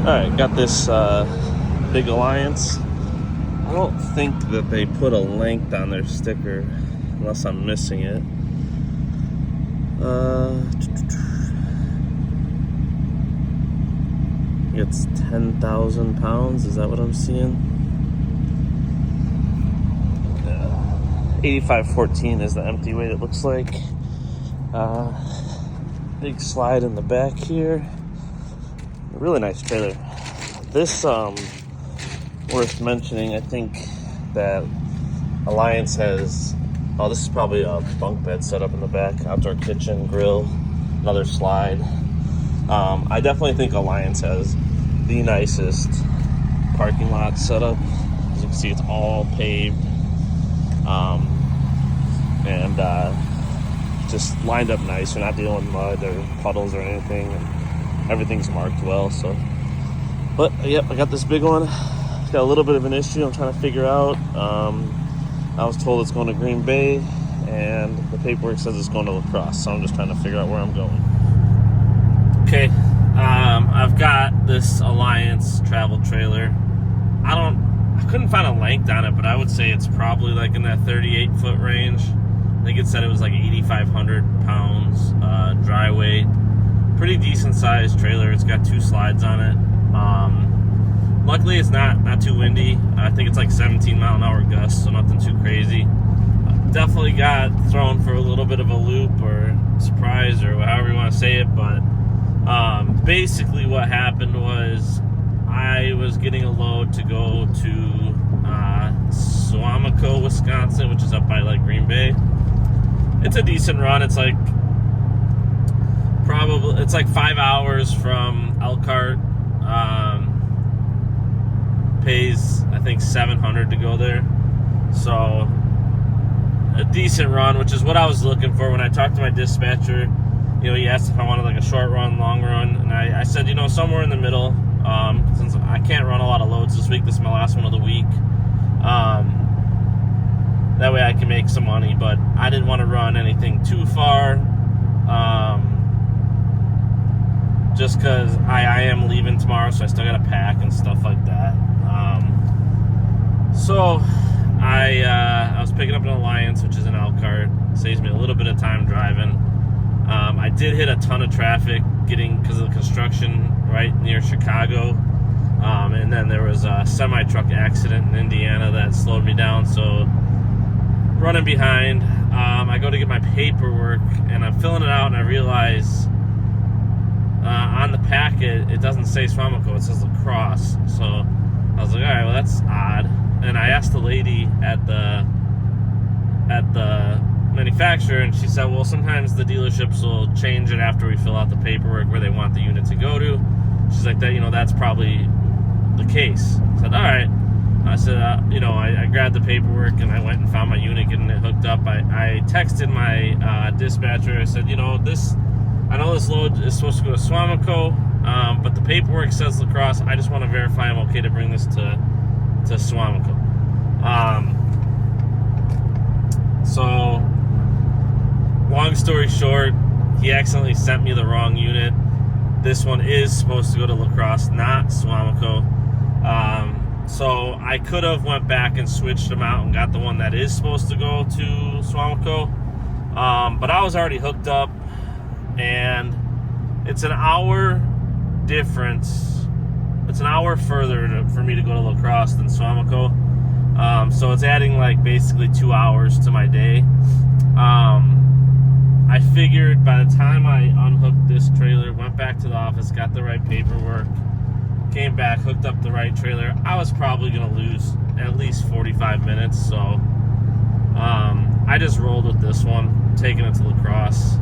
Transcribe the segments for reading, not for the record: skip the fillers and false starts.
Alright, got this big Alliance. I don't think that they put a length on their sticker, unless I'm missing it. It's 10,000 pounds, is that what I'm seeing? 8514 is the empty weight, it looks like. Big slide in the back here. Really nice trailer. This, worth mentioning, I think that Alliance has, oh, this is probably a bunk bed set up in the back, outdoor kitchen, grill, another slide. I definitely think Alliance has the nicest parking lot setup. As you can see, it's all paved, and just lined up nice. You're not dealing with mud or puddles or anything, and everything's marked well. So, but yep, I got this big one. It's got a little bit of an issue I'm trying to figure out. I was told it's going to Green Bay, and the paperwork says it's going to La Crosse, so I'm just trying to figure out where I'm going. Okay, I've got this Alliance travel trailer. I couldn't find a length on it, but I would say it's probably like in that 38-foot range. I think it said it was like 8,500 pounds dry weight. Pretty decent sized trailer. It's got 2 slides on it. Luckily, it's not too windy. I think it's like 17-mile-an-hour gusts, so nothing too crazy. Definitely got thrown for a little bit of a loop or surprise or however you want to say it, but basically what happened was I was getting a load to go to Suamico, Wisconsin, which is up by like Green Bay. It's a decent run. It's like 5 hours from Elkhart. Pays I think $700 to go there, so a decent run, which is what I was looking for when I talked to my dispatcher. You know, he asked if I wanted like a short run, long run, and I said, you know, somewhere in the middle. Since I can't run a lot of loads this week, this is my last one of the week. That way I can make some money, but I didn't want to run anything too far. Just because I am leaving tomorrow, so I still got to pack and stuff like that. So I was picking up an Alliance, which is in Elkhart. Saves me a little bit of time driving. I did hit a ton of traffic because of the construction right near Chicago. And then there was a semi-truck accident in Indiana that slowed me down. So running behind, I go to get my paperwork, and I'm filling it out, and I realize on the packet it doesn't say Suamico, it says La Crosse. So I was like, all right, well, that's odd. And I asked the lady at the manufacturer, and she said, well, sometimes the dealerships will change it after we fill out the paperwork where they want the unit to go to. She's like, that, you know, that's probably the case. I said, all right. I said, I grabbed the paperwork and I went and found my unit, getting it hooked up. I texted my dispatcher. I said, you know, I know this load is supposed to go to Suamico, but the paperwork says La Crosse. I just want to verify I'm okay to bring this to Suamico. So, long story short, he accidentally sent me the wrong unit. This one is supposed to go to La Crosse, not Suamico. So I could have went back and switched them out and got the one that is supposed to go to Suamico. But I was already hooked up, and it's an hour difference. It's an hour further for me to go to La Crosse than Suamico. So it's adding like basically 2 hours to my day. I figured by the time I unhooked this trailer, went back to the office, got the right paperwork, came back, hooked up the right trailer, I was probably going to lose at least 45 minutes. So I just rolled with this one, taking it to La Crosse.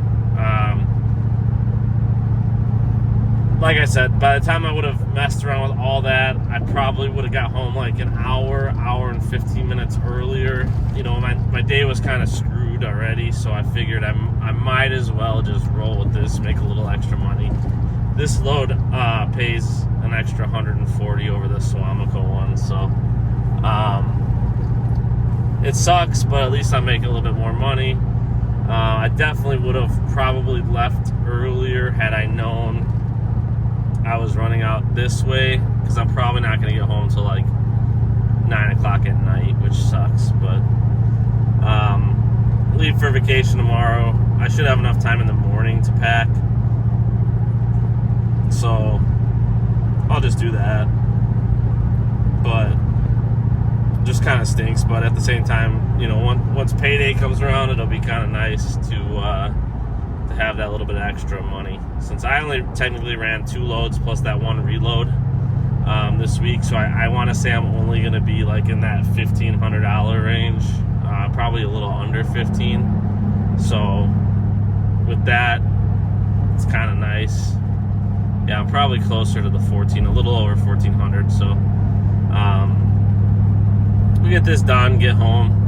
Like I said, by the time I would have messed around with all that, I probably would have got home like an hour and 15 minutes earlier. You know, my day was kind of screwed already, so I figured I might as well just roll with this, make a little extra money. This load pays an extra $140 over the Suamico one, so it sucks, but at least I'm making a little bit more money. I definitely would have probably left earlier had I known I was running out this way, because I'm probably not going to get home till like 9 o'clock at night, which sucks. But leave for vacation tomorrow. I should have enough time in the morning to pack, so I'll just do that. But just kind of stinks. But at the same time, you know, once payday comes around, it'll be kind of nice to have that little bit of extra money, since I only technically ran 2 loads plus that 1 reload this week. So I want to say I'm only going to be like in that $1,500 range, probably a little under 15. So with that, it's kind of nice. Yeah, I'm probably closer to the 14, a little over 1,400. So we get this done, get home.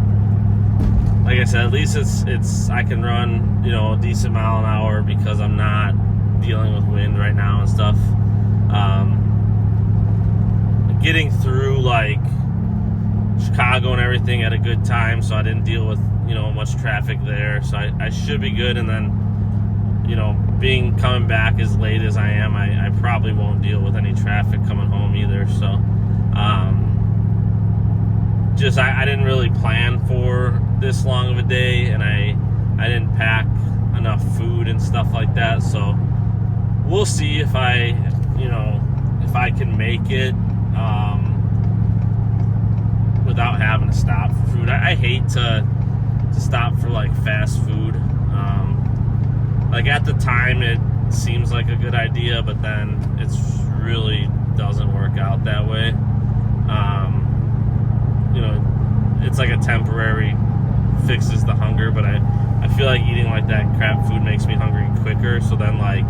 Like I said, at least it's I can run, you know, a decent mile an hour because I'm not dealing with wind right now and stuff. Getting through like Chicago and everything at a good time, so I didn't deal with, you know, much traffic there. So I should be good. And then, you know, coming back as late as I am, I probably won't deal with any traffic coming home either. So just I didn't really plan for this long of a day, and I didn't pack enough food and stuff like that. So we'll see if I can make it without having to stop for food. I hate to stop for like fast food. Like at the time it seems like a good idea, but then it's really doesn't work out that way. You know, it's like a temporary fixes the hunger, but I feel like eating like that crap food makes me hungry quicker. So then like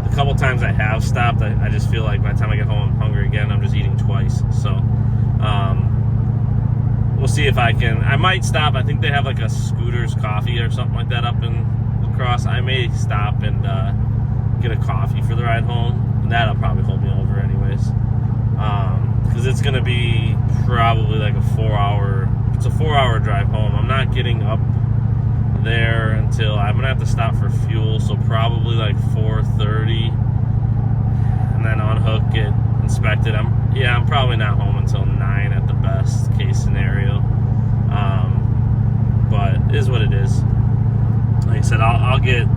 the couple times I have stopped, I just feel like by the time I get home I'm hungry again. I'm just eating twice. So we'll see if I might stop. I think they have like a Scooter's coffee or something like that up in La Crosse. I may stop and get a coffee for the ride home, and that'll probably hold me over anyways, because it's gonna be probably like a 4-hour drive home. I'm not getting up there until I'm gonna have to stop for fuel, so probably like 4:30, and then unhook it, inspect it. I'm probably not home until 9 at the best case scenario. But it is what it is. Like I said, I'll get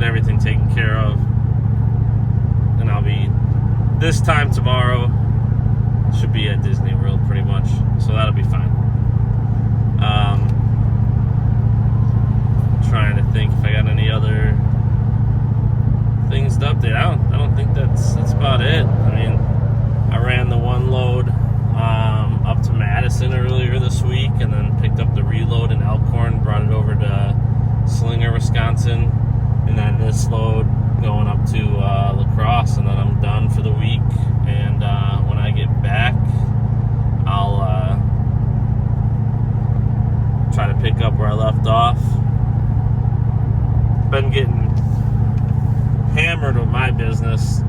everything taken care of, and I'll be this time tomorrow. Should be at Disney World pretty much, so that'll be fine. Trying to think if I got any other things to update. I don't think that's about it. I mean, I ran the 1 load up to Madison earlier this week, and then picked up the reload in Elkhorn, brought it over to Slinger, Wisconsin, and then this load going up to La Crosse, and then I'm done for the week. And when I get back, I'll try to pick up where I left off. Been getting hammered with my business.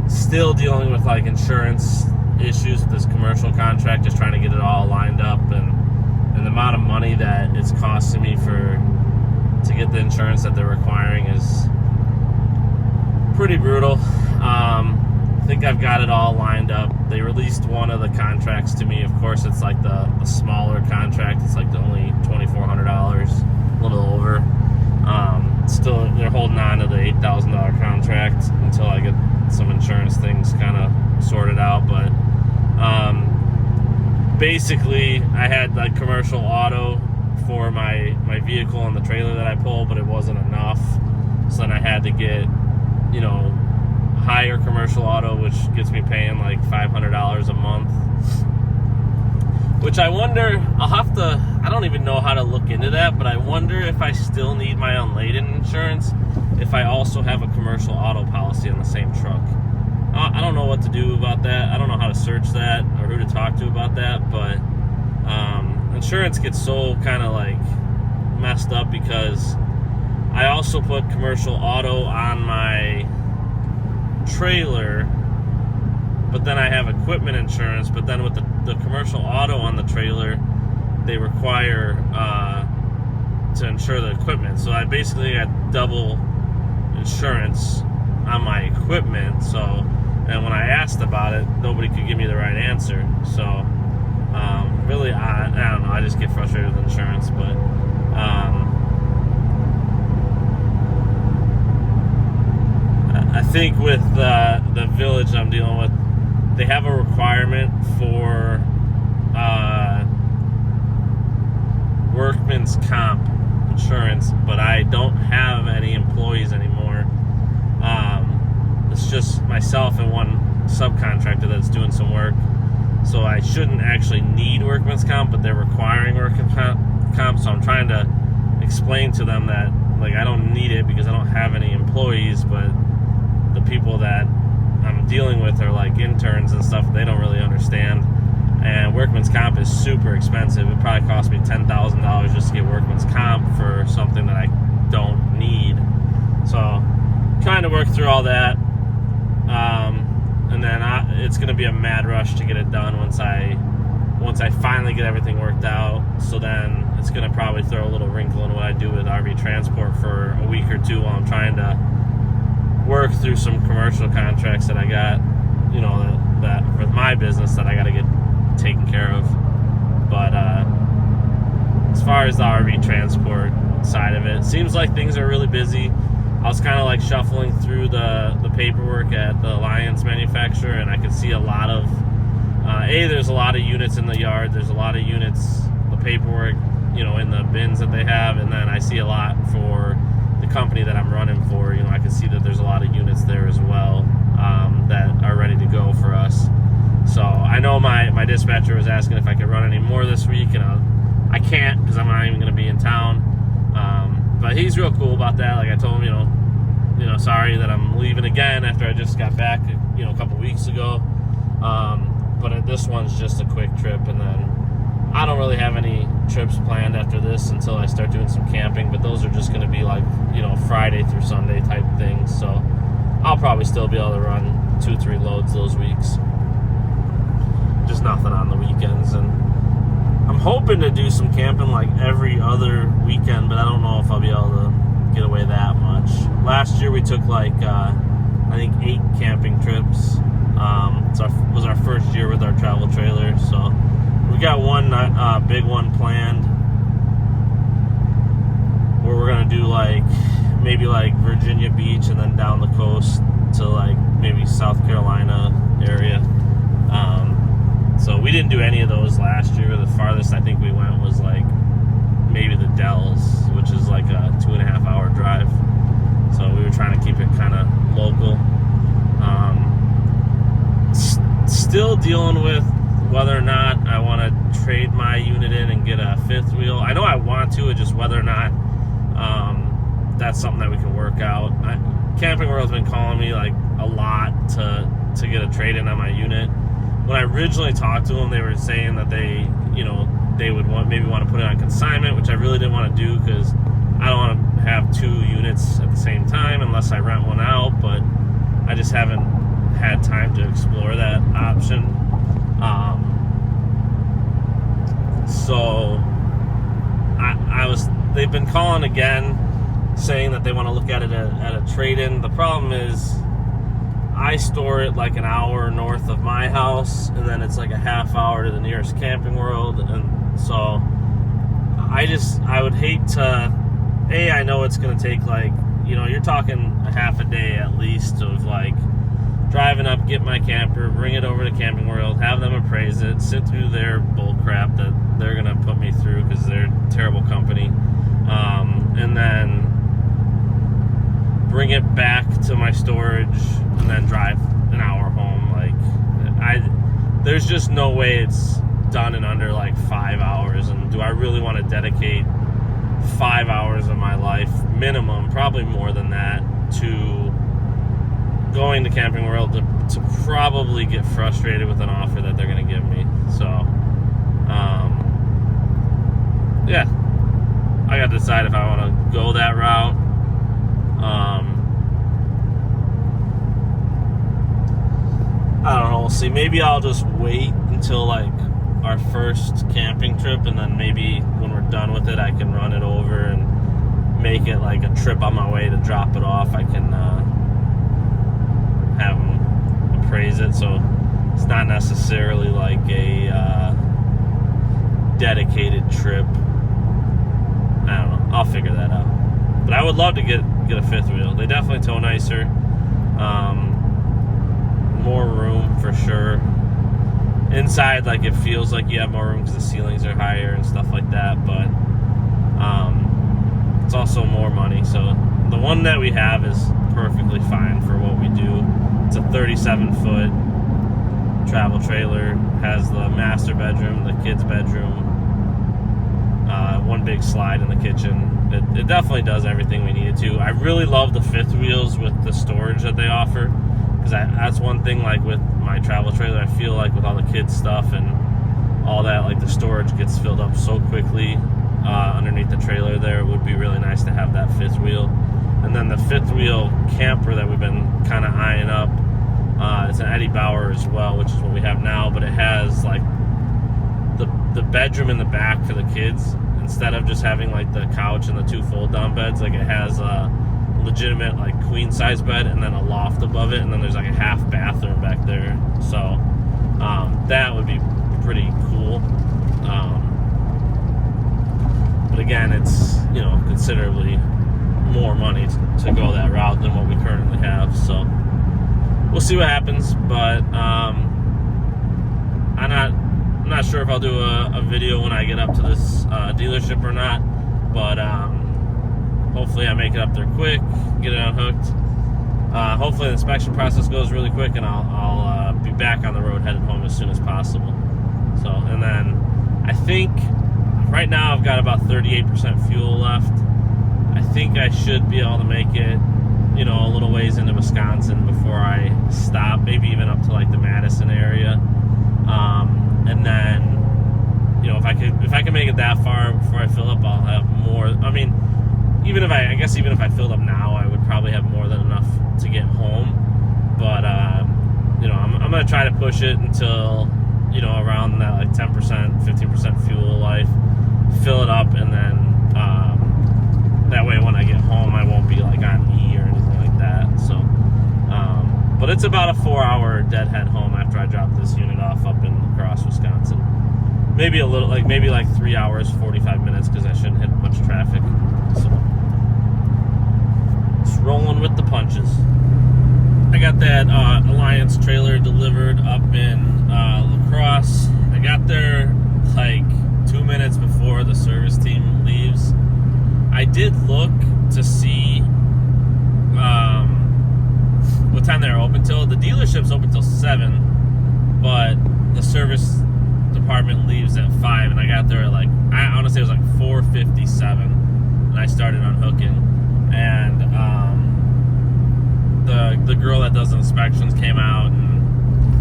Still dealing with like insurance issues with this commercial contract, just trying to get it all lined up, and the amount of money that it's costing me to get the insurance that they're requiring is pretty brutal. I think I've got it all lined up. They released one of the contracts to me. Of course, it's like the smaller contract. It's like the only $2,400, a little over. Still, they're holding on to the $8,000 contract until I get some insurance things kind of sorted out. But basically, I had like commercial auto for my vehicle and the trailer that I pull, but it wasn't enough. So then I had to get, you know, higher commercial auto, which gets me paying like $500 a month. Which I wonder, I don't even know how to look into that, but I wonder if I still need my unladen insurance if I also have a commercial auto policy on the same truck. I don't know what to do about that. I don't know how to search that or who to talk to about that, but insurance gets so kind of like messed up because I also put commercial auto on my trailer, but then I have equipment insurance, but then with the commercial auto on the trailer, they require to insure the equipment. So I basically got double insurance on my equipment. So, and when I asked about it, nobody could give me the right answer. So, really, I don't know. I just get frustrated with insurance, but I think with the village I'm dealing with, they have a requirement for workman's comp insurance, but I don't have any employees anymore. It's just myself and one subcontractor that's doing some work, so I shouldn't actually need workman's comp, but they're requiring workman's comp. So I'm trying to explain to them that, like, I don't need it because I don't have any employees, but the people that I'm dealing with are like interns and stuff. They don't really understand. And workman's comp is super expensive. It probably cost me $10,000 just to get workman's comp for something that I don't need. So, trying to work through all that. And then it's going to be a mad rush to get it done once I finally get everything worked out. So then it's going to probably throw a little wrinkle in what I do with RV transport for a week or two while I'm trying to work through some commercial contracts that I got, you know, that with my business that I got to get taken care of. But as far as the RV transport side of it, seems like things are really busy. I was kind of like shuffling through the paperwork at the Alliance manufacturer, and I could see a lot of there's a lot of units in the yard. There's a lot of units, the paperwork, you know, in the bins that they have, and then I see a lot for the company that I'm running for. You know, I can see that there's a lot of units there as well that are ready to go for us. So I know my dispatcher was asking if I could run any more this week, and I can't because I'm not even going to be in town. But he's real cool about that. Like I told him, you know, sorry that I'm leaving again after I just got back, you know, a couple weeks ago. But this one's just a quick trip, and then I don't really have any trips planned after this until I start doing some camping. But those are just going to be like, you know, Friday through Sunday type things. So I'll probably still be able to run 2-3 loads those weeks. Just nothing on the weekends. And I'm hoping to do some camping like every other weekend, but I don't know if I'll be able to get away that much. Last year we took like I think 8 camping trips. It was our first year with our travel trailer, so we got one big one planned where we're gonna do like maybe like Virginia Beach and then down the coast to like maybe South Carolina area. So we didn't do any of those last year. The farthest I think we went was like maybe the Dells, which is like a 2.5 hour drive. So we were trying to keep it kind of local. Still dealing with whether or not I want to trade my unit in and get a 5th wheel. I know I want to, it's just whether or not that's something that we can work out. Camping World's been calling me like a lot to get a trade in on my unit. When I originally talked to them, they were saying that they would maybe want to put it on consignment, which I really didn't want to do because I don't want to have 2 units at the same time unless I rent one out, but I just haven't had time to explore that option. So they've been calling again saying that they want to look at it at a trade-in. The problem is I store it like an hour north of my house, and then it's like a half hour to the nearest Camping World, and so I would hate to, I know it's going to take like, you know, you're talking a half a day at least of like driving up, get my camper, bring it over to Camping World, have them appraise it, sit through their bull crap that they're going to put me through because they're a terrible company, and then bring it back to my storage and then drive an hour home. Like there's just no way it's done in under like 5 hours. And do I really want to dedicate 5 hours of my life minimum, probably more than that, to going to Camping World to probably get frustrated with an offer that they're going to give me? So yeah, I got to decide if I want to go that route. I don't know, we'll see. Maybe I'll just wait until like our first camping trip, and then maybe when we're done with it I can run it over and make it like a trip on my way to drop it off, I can have them appraise it. So it's not necessarily like a dedicated trip. I don't know. I'll figure that out. But I would love to get a fifth wheel. They definitely tow nicer. More room for sure. Inside, like, it feels like you have more room because the ceilings are higher and stuff like that. But it's also more money. So the one that we have is perfectly fine for what we do. It's a 37-foot travel trailer. Has the master bedroom, the kids' bedroom, one big slide in the kitchen. It definitely does everything we need it to. I really love the fifth wheels with the storage that they offer, because that's one thing, like with my travel trailer, I feel like with all the kids stuff and all that, like the storage gets filled up so quickly underneath the trailer there. It would be really nice to have that fifth wheel. And then the fifth wheel camper that we've been kind of eyeing up, it's an Eddie Bauer as well, which is what we have now, but it has like the bedroom in the back for the kids. Instead of just having like the couch and the two fold-down beds, like it has a legitimate like queen-size bed and then a loft above it, and then there's like a half bathroom back there. So that would be pretty cool. But again, it's, you know, considerably more money to go that route than what we currently have. So we'll see what happens. But I'm not sure if I'll do a video when I get up to this dealership or not, but hopefully I make it up there quick, get it unhooked. Hopefully the inspection process goes really quick, and I'll be back on the road headed home as soon as possible. So, and then I think right now I've got about 38% fuel left. I think I should be able to make it, you know, a little ways into Wisconsin before I stop, maybe even up to like the Madison area. And then, you know, if I can make it that far before I fill up, I'll have more. I mean, even if I filled up now, I would probably have more than enough to get home. But you know, I'm gonna try to push it until, you know, around that like 10%, 15% fuel life, fill it up, and then that way when I get home, I won't be like on E or anything like that. So, but it's about a 4-hour deadhead home after I drop this unit off up in La Crosse, Wisconsin. Maybe a little, maybe 3 hours, 45 minutes, because I shouldn't hit much traffic. So, just rolling with the punches. I got that Alliance trailer delivered up in La Crosse. I got there like 2 minutes before the service team leaves. I did look to see what time they're open till. The dealership's open till 7, but the service department leaves at 5, and I got there at I honestly, it was 4:57, and I started unhooking, and the girl that does the inspections came out,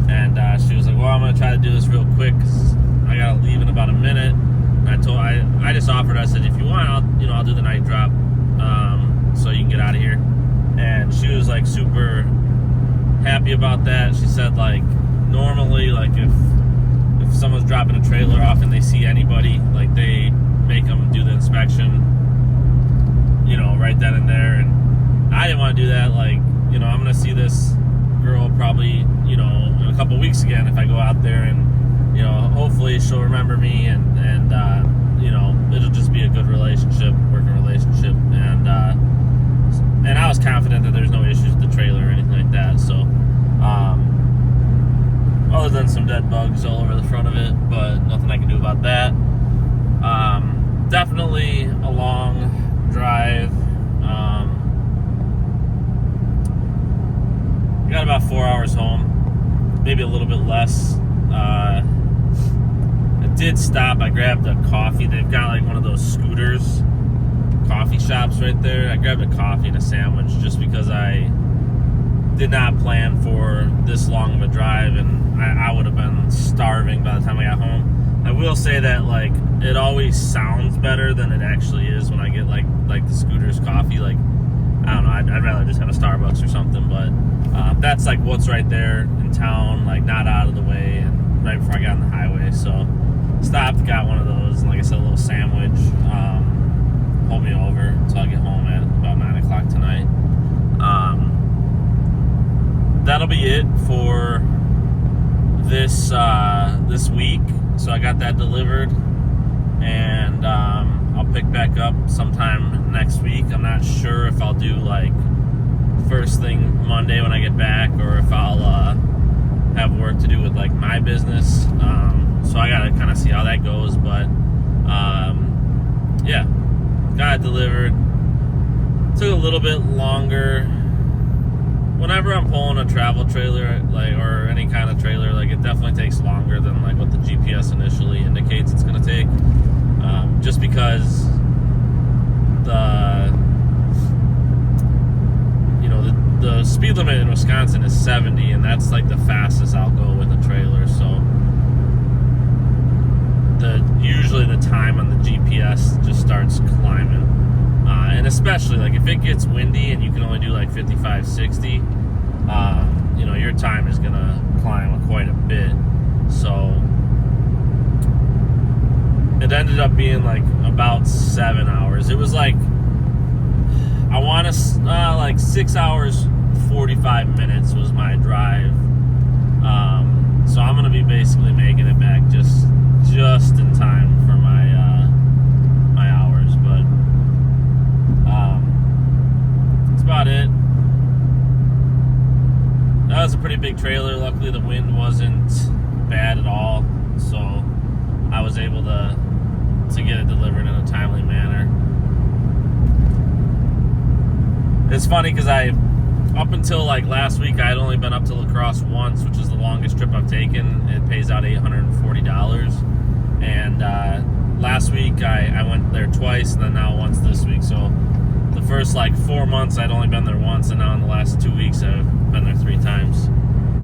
and she was like, well, I'm gonna try to do this real quick because I gotta leave in about a minute. And I just offered, I said, if you want, I'll do the night drop, so you can get out of here. And she was super happy about that. She said normally if someone's dropping a trailer off and they see anybody, they make them do the inspection, right then and there. And I didn't want to do that. I'm gonna see this girl probably, in a couple weeks again if I go out there, and hopefully she'll remember me, and it'll just be a good relationship, working relationship, and I was confident that there's no issues with the trailer or anything like that. So other than some dead bugs all over the front of it, but nothing I can do about that. Definitely a long drive. Got about 4 hours home, maybe a little bit less. I did stop. I grabbed a coffee. They've got one of those scooters coffee shops right there. I grabbed a coffee and a sandwich just because I did not plan for this long of a drive, and I would have been starving by the time I got home. I will say that it always sounds better than it actually is when I get like the scooters coffee. I don't know, I'd rather just have a Starbucks or something, but that's what's right there in town, not out of the way, and right before I got on the highway. So stopped, got one of those, and like I said, a little sandwich. pull me over until I get home at about 9 o'clock tonight. That'll be it for this week. So I got that delivered, and I'll pick back up sometime next week. I'm not sure if I'll do like first thing Monday when I get back, or if I'll have work to do with like my business. So I gotta kind of see how that goes. But yeah, got it delivered. Took a little bit longer. Whenever I'm pulling a travel trailer, like, or any kind of trailer, like, it definitely takes longer than like what the GPS initially indicates it's gonna take. Just because the speed limit in Wisconsin is 70, and that's like the fastest I'll go with a trailer. So usually the time on the GPS just starts climbing. And especially like if it gets windy and you can only do like 55, 60, your time is gonna climb quite a bit. So it ended up being like about 7 hours. It was like, I want to like 6 hours 45 minutes was my drive. So I'm gonna be basically making it back just in time for my hours. But that's about it. That was a pretty big trailer. Luckily the wind wasn't bad at all, so I was able to get it delivered in a timely manner. It's funny because up until like last week, I had only been up to La Crosse once, which is the longest trip I've taken. It pays out $840. And last week I went there twice, and then now once this week. So the first like 4 months I'd only been there once, and now in the last 2 weeks I've been there 3 times.